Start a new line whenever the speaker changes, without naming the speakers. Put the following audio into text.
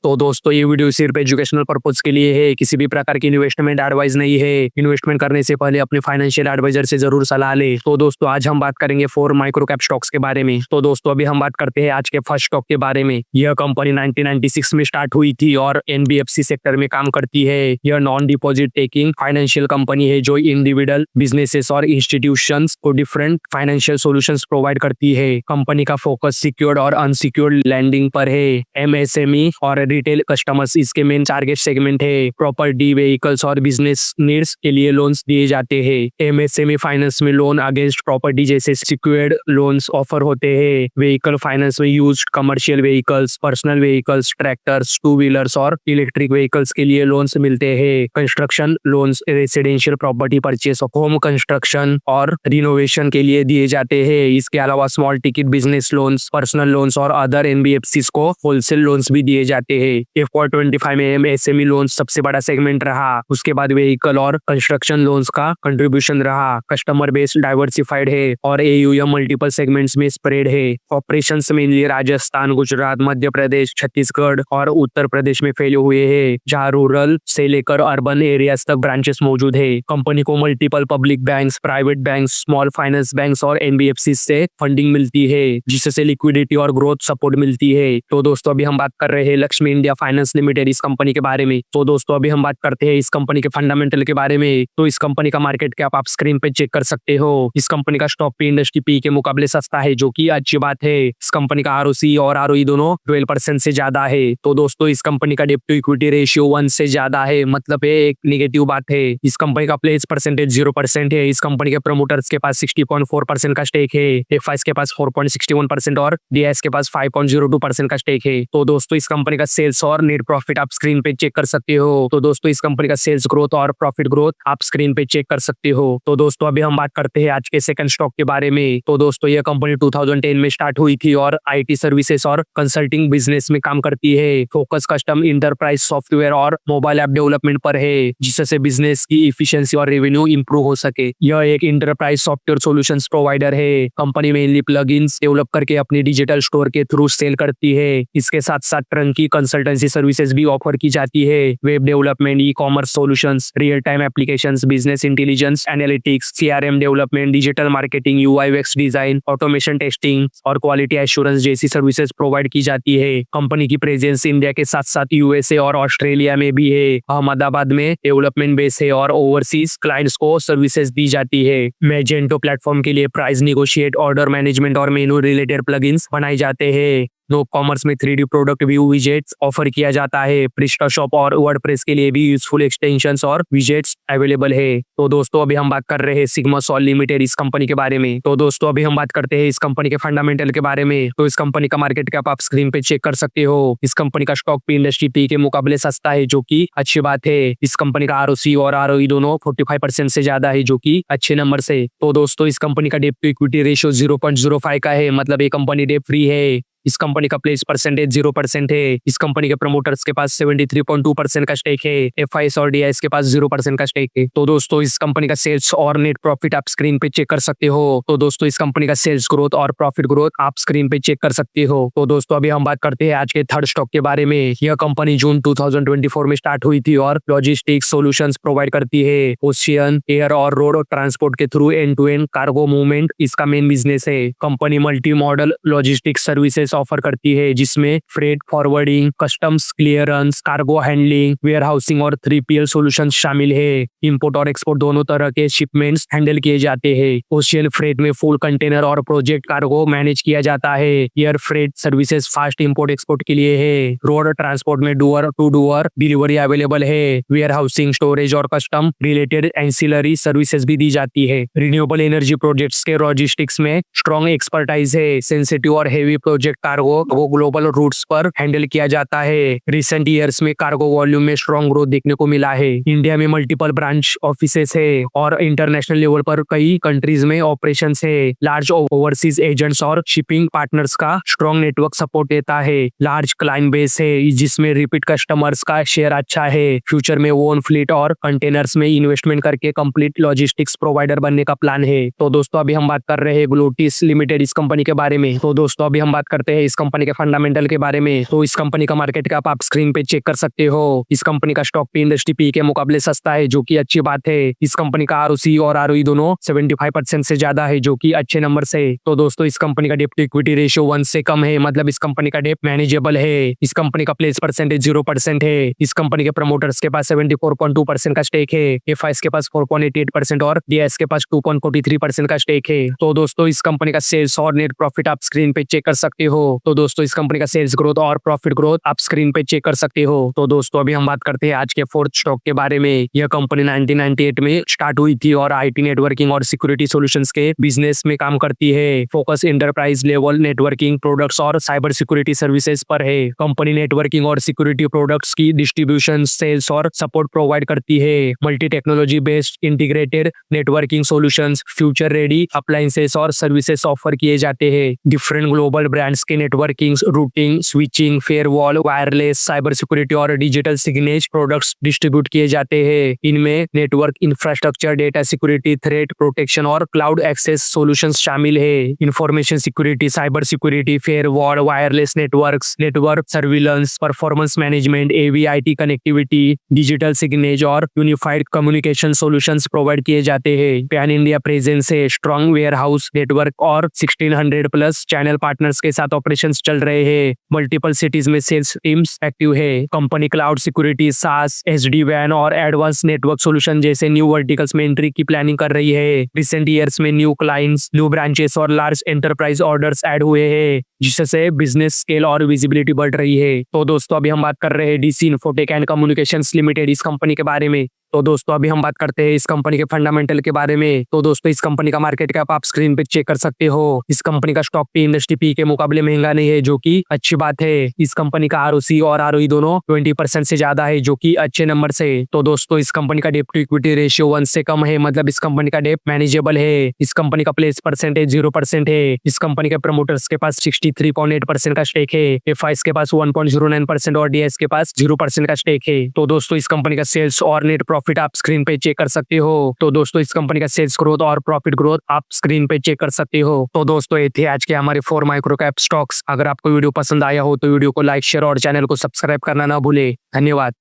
तो दोस्तों ये वीडियो सिर्फ एजुकेशनल पर्पज के लिए है, किसी भी प्रकार की इन्वेस्टमेंट एडवाइस नहीं है। इन्वेस्टमेंट करने से पहले अपने फाइनेंशियल एडवाइजर से जरूर सलाह ले। तो दोस्तों आज हम बात करेंगे 4 माइक्रो कैप स्टॉक्स के बारे में। तो दोस्तों अभी हम बात करते हैं आज के फर्स्ट स्टॉक के बारे में। यह कंपनी 1996 में स्टार्ट हुई थी और एनबीएफसी सेक्टर में काम करती है। यह non deposit taking financial company है जो इंडिविजुअल बिजनेसेस और इंस्टीट्यूशंस को डिफरेंट फाइनेंशियल सॉल्यूशंस प्रोवाइड करती है। कंपनी का फोकस सिक्योर्ड और अनसिक्योर्ड लैंडिंग पर है। एमएसएमई और रिटेल कस्टमर्स इसके मेन टारगेट सेगमेंट है। प्रॉपर्टी, व्हीकल्स और बिजनेस नीड्स के लिए लोन्स दिए जाते हैं। एमएसएमई फाइनेंस में लोन अगेंस्ट प्रॉपर्टी जैसे सिक्योर्ड लोन्स ऑफर होते हैं। व्हीकल फाइनेंस में used commercial vehicles, personal vehicles, tractors, two wheelers और इलेक्ट्रिक व्हीकल्स के लिए लोन्स मिलते हैं। Construction loans residential property purchase, home construction और रिनोवेशन के लिए दिए जाते हैं। इसके अलावा small ticket business loans, personal loans और अदर एनबीएफसीज को होलसेल लोन्स भी दिए जाते हैं। FY25 में एमएसएमई लोन्स सबसे बड़ा सेगमेंट रहा। उसके बाद व्हीकल और कंस्ट्रक्शन लोन्स का कंट्रीब्यूशन रहा। कस्टमर बेस डाइवर्सिफाइड है और एयूएम मल्टीपल सेगमेंट्स में स्प्रेड है। ऑपरेशंस मेनली राजस्थान, गुजरात, मध्य प्रदेश, छत्तीसगढ़ और उत्तर प्रदेश में फैले हुए हैं, जहां रूरल से लेकर अर्बन एरियाज तक ब्रांचेस मौजूद है। कंपनी को multiple public banks, private banks, small finance banks और एनबीएफसी से फंडिंग मिलती है, जिससे लिक्विडिटी और ग्रोथ सपोर्ट मिलती है। तो दोस्तों अभी हम बात कर रहे हैं लक्ष्मी इंडिया फाइनेंस लिमिटेड इस कंपनी के बारे में। तो दोस्तों अभी हम बात करते हैं इस कंपनी के फंडामेंटल के बारे में। तो इस कंपनी का मार्केट कैप आप स्क्रीन पे चेक कर सकते हो। इस कंपनी का स्टॉक पे इंडस्ट्री पी के मुकाबले सस्ता है, जो कि अच्छी बात है। इस कंपनी का आरओसी और आरओई दोनों 12% से ज्यादा है। तो दोस्तों इस कंपनी का डेट टू इक्विटी रेशियो 1 से ज्यादा है, मतलब ये एक नेगेटिव बात है। इस कंपनी का प्लेस परसेंटेज 0% है। इस कंपनी के प्रमोटर्स के पास 60.4% का स्टेक है। एफआईएस के पास 4.61% और डीआईएस के पास 5.02% का स्टेक है। तो दोस्तों इस कंपनी का सेल्स और नेट प्रॉफिट आप स्क्रीन पे चेक कर सकते हो। तो दोस्तों इस कंपनी का सेल्स ग्रोथ और प्रॉफिट ग्रोथ आप स्क्रीन पे चेक कर सकते हो। तो दोस्तों अभी हम बात करते हैं आज के सेकंड स्टॉक के बारे में। तो दोस्तों यह कंपनी 2010 में स्टार्ट हुई थी और आईटी सर्विसेज और कंसल्टिंग बिजनेस में काम करती है। फोकस कस्टम इंटरप्राइज सॉफ्टवेयर और मोबाइल ऐप डेवलपमेंट पर है, जिससे बिजनेस की इफिशियंसी और रेवेन्यू इंप्रूव हो सके। यह एक इंटरप्राइज सॉफ्टवेयर सॉल्यूशंस प्रोवाइडर है। कंपनी मेनली प्लगइन्स डेवलप करके अपनी डिजिटल स्टोर के थ्रू सेल करती है। इसके साथ साथ टर्नकी कंसल्टेंसी सर्विसेज भी ऑफर की जाती है। Web development, e commerce solutions, real time applications, business intelligence analytics, CRM development, digital marketing, UI UX design, automation testing और क्वालिटी एश्योरेंस जैसी सर्विसेज प्रोवाइड की जाती है। कंपनी की प्रेजेंस इंडिया के साथ साथ यूएसए और ऑस्ट्रेलिया में भी है। अहमदाबाद में डेवलपमेंट बेस है और ओवरसीज क्लाइंट्स को सर्विसेज दी जाती है। मैजेंटो प्लेटफॉर्म के लिए प्राइस निगोशिएट, ऑर्डर मैनेजमेंट और मेनू रिलेटेड प्लगइन्स बनाए जाते हैं। नो कॉमर्स में 3D product view widgets offer किया जाता है। प्रिस्टाशॉप और वर्डप्रेस के लिए भी यूजफुल एक्सटेंशंस और विजेट्स अवेलेबल है। तो दोस्तों अभी हम बात कर रहे हैं सिग्मा सॉल लिमिटेड इस कंपनी के बारे में। तो दोस्तों अभी हम बात करते हैं इस कंपनी के फंडामेंटल के बारे में। तो इस कंपनी का मार्केट कैप आप स्क्रीन पे चेक कर सकते हो। इस कंपनी का स्टॉक पे इंडस्ट्री पी के मुकाबले सस्ता है, जो कि अच्छी बात है। इस कंपनी का आरओसी और आरओई दोनों 45% से ज्यादा है, जो कि अच्छे नंबर से। तो दोस्तों इस कंपनी का डेट टू इक्विटी रेशियो 0.05 का है, मतलब ये कंपनी डेट फ्री है। इस कंपनी का प्लेस परसेंटेज 0% है। इस कंपनी के प्रमोटर्स के पास 73.2% का स्टेक है। एफआईएस और डीआईएस के पास 0% का स्टेक है। तो दोस्तों इस कंपनी का सेल्स और नेट प्रॉफिट आप स्क्रीन पे चेक कर सकते हो। तो दोस्तों इस कंपनी का सेल्स ग्रोथ और प्रॉफिट ग्रोथ आप स्क्रीन पे चेक कर सकते हो। तो दोस्तों अभी हम बात करते हैं आज के थर्ड स्टॉक के बारे में। यह कंपनी जून 2024 में स्टार्ट हुई थी और लॉजिस्टिक्स सॉल्यूशंस प्रोवाइड करती है। ओशियन, एयर और रोड ट्रांसपोर्ट के through end to end cargo movement इसका मेन बिजनेस है। Company multi model logistics services offer करती है, जिसमें freight forwarding, customs clearance, cargo handling, warehousing और 3PL सॉल्यूशंस शामिल है। इंपोर्ट और एक्सपोर्ट दोनों तरह के शिपमेंट्स हैंडल किए जाते हैं। ओशियन फ्रेट में फुल कंटेनर और प्रोजेक्ट कार्गो मैनेज किया जाता है। Air freight services fast import export के लिए है। रोड ट्रांसपोर्ट में door to door delivery available है। वेयर हाउसिंग, स्टोरेज और कस्टम रिलेटेड एंसिलरी सर्विसेज भी दी जाती है। रिन्यूएबल एनर्जी प्रोजेक्ट्स के लॉजिस्टिक्स में स्ट्रॉन्ग एक्सपर्टाइज है। सेंसिटिव और हेवी प्रोजेक्ट कार्गो वो ग्लोबल रूट्स पर हैंडल किया जाता है। रिसेंट ईयर्स में कार्गो वॉल्यूम में स्ट्रॉन्ग ग्रोथ देखने को मिला है। इंडिया में मल्टीपल ब्रांच ऑफिसेस है और इंटरनेशनल लेवल पर कई कंट्रीज में ऑपरेशंस है। लार्ज ओवरसीज एजेंट्स और शिपिंग पार्टनर्स का स्ट्रॉन्ग नेटवर्क सपोर्ट देता है। लार्ज क्लाइंट बेस है, जिसमें रिपीट कस्टमर्स का शेयर अच्छा है। फ्यूचर में ओन फ्लीट और कंटेनर्स में इन्वेस्टमेंट करके कंप्लीट लॉजिस्टिक्स प्रोवाइडर बनने का प्लान है। तो दोस्तों अभी हम बात कर रहे हैं ग्लोटिस लिमिटेड इस कंपनी के बारे में। तो दोस्तों अभी हम बात करते करते हैं इस कंपनी के फंडामेंटल के बारे में, तो इस कंपनी का मार्केट कैप आप स्क्रीन पे चेक कर सकते हो। इस कंपनी का स्टॉक पी इंडस्ट्री पी के मुकाबले सस्ता है, जो कि अच्छी बात है। इस कंपनी का आरओसी और आरओई दोनों 75% से ज्यादा है, जो कि अच्छे नंबर से। तो दोस्तों इस कंपनी का डेट टू इक्विटी रेशियो 1 से कम है, मतलब इस कंपनी का डेट मैनेजेबल है। इस कंपनी का प्लेस परसेंटेज 0% है। इस कंपनी के प्रमोटर्स के पास 74.2% का स्टेक है। एफआईएस के पास 4.88% और डीआईएस के पास 2.43% का स्टेक है। तो दोस्तों इस कंपनी का सेल्स और नेट प्रॉफिट आप स्क्रीन पे चेक कर सकते हो। तो दोस्तों इस कंपनी का सेल्स ग्रोथ और प्रॉफिट ग्रोथ आप स्क्रीन पे चेक कर सकते हो। तो दोस्तों अभी हम बात करते हैं आज के फोर्थ स्टॉक के बारे में। यह कंपनी 1998 में स्टार्ट हुई थी और आईटी नेटवर्किंग और सिक्योरिटी सॉल्यूशंस के बिजनेस में काम करती है। Focus enterprise level networking products और साइबर सिक्योरिटी सर्विसेज पर है। कंपनी नेटवर्किंग और सिक्योरिटी प्रोडक्ट्स की डिस्ट्रीब्यूशन, सेल्स और सपोर्ट प्रोवाइड करती है। Multi technology based integrated networking solutions, future ready appliances और सर्विसेज ऑफर किए जाते हैं। डिफरेंट ग्लोबल ब्रांड्स के networking, routing, switching, firewall, wireless, cyber security और डिजिटल सिग्नेचर प्रोडक्ट्स डिस्ट्रीब्यूट किए जाते हैं। इनमें network infrastructure, data security, threat protection और क्लाउड एक्सेस सॉल्यूशंस शामिल है। Information security, cyber security, firewall, wireless networks, network surveillance, performance management, AVIT connectivity, digital signature और unified communication solutions provide किए जाते हैं। पैन इंडिया प्रेजेंस है, strong warehouse network और 1600 plus channel partners के साथ ऑपरेशंस चल रहे हैं। मल्टीपल सिटीज में सेल्स टीम्स एक्टिव है। कंपनी क्लाउड सिक्योरिटी, सास, SD-WAN और एडवांस नेटवर्क सॉल्यूशन जैसे न्यू वर्टिकल्स में एंट्री की प्लानिंग कर रही है। रिसेंट ईयर्स में न्यू क्लाइंट्स, न्यू ब्रांचेस और लार्ज एंटरप्राइज ऑर्डर्स ऐड हुए हैं, जिससे बिजनेस स्केल और विजिबिलिटी बढ़ रही है। तो दोस्तों अभी हम बात कर रहे हैं DC infotech and communications limited इस कंपनी के बारे में। तो दोस्तों अभी हम बात करते हैं इस कंपनी के फंडामेंटल के बारे में। तो दोस्तों इस कंपनी का मार्केट कैप आप स्क्रीन पे चेक कर सकते हो। इस कंपनी का स्टॉक पी इंडस्ट्री पी के मुकाबले महंगा नहीं है, जो कि अच्छी बात है। इस कंपनी का आरओसी और आरओई दोनों 20% से ज्यादा है, जो कि अच्छे नंबर से। तो दोस्तों इस कंपनी का डेट टू इक्विटी रेशियो 1 से कम है, मतलब इस कंपनी का डेट मैनेजेबल है। इस कंपनी का प्लेस परसेंटेज 0% है। इस कंपनी के प्रमोटर्स के पास 63.8% का स्टेक है। एफआईएस के पास 1.09% और डीआईएस के पास 0% का स्टेक है। तो दोस्तों इस कंपनी का सेल्स और नेट प्रॉफिट आप स्क्रीन पे चेक कर सकते हो। तो दोस्तों इस कंपनी का सेल्स ग्रोथ और प्रॉफिट ग्रोथ आप स्क्रीन पे चेक कर सकते हो। तो दोस्तों ये थे आज के हमारे 4 माइक्रो कैप स्टॉक्स। अगर आपको वीडियो पसंद आया हो तो वीडियो को लाइक, शेयर और चैनल को सब्सक्राइब करना ना भूले। धन्यवाद।